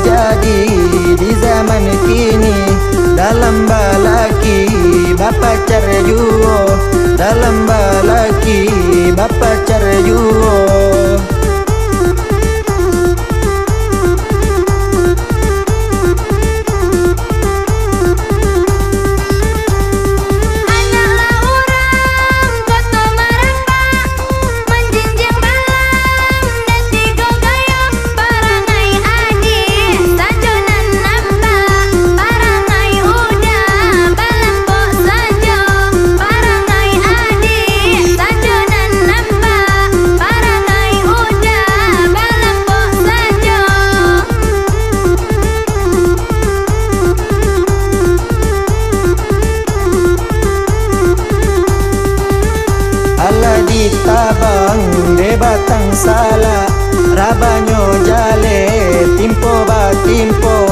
terjadi di zaman kini. Dalam balaki bapa carjuo, dalam balaki bapa carjuo. Tabang de batang sala, rabanyo jale timpo ba timpo.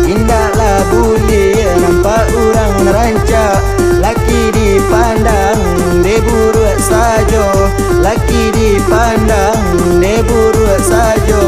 Indahlah buli nampak orang ranca, laki dipandang de buruk sajo, laki dipandang de buruk sajo.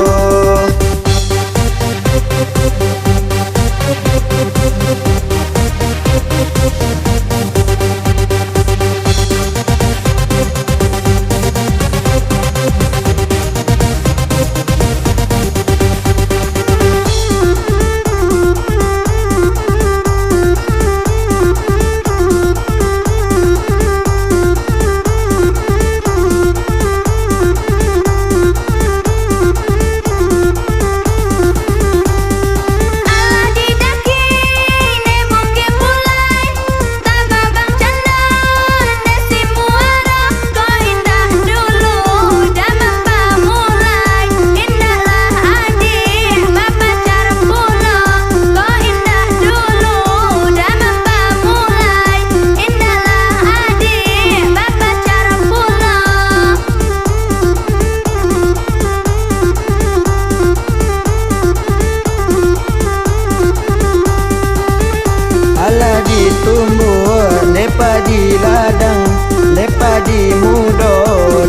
Tumbuh lepa di ladang, lepa di mudo,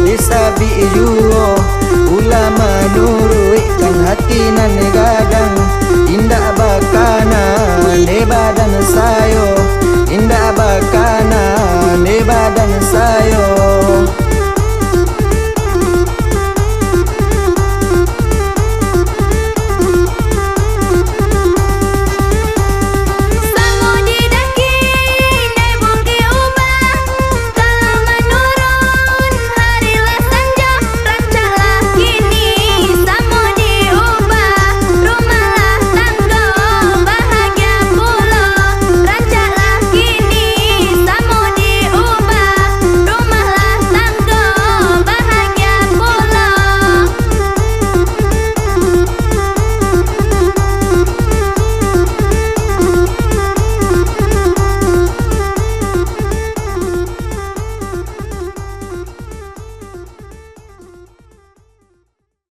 di sabi juo. Ulama nurui kan hati nan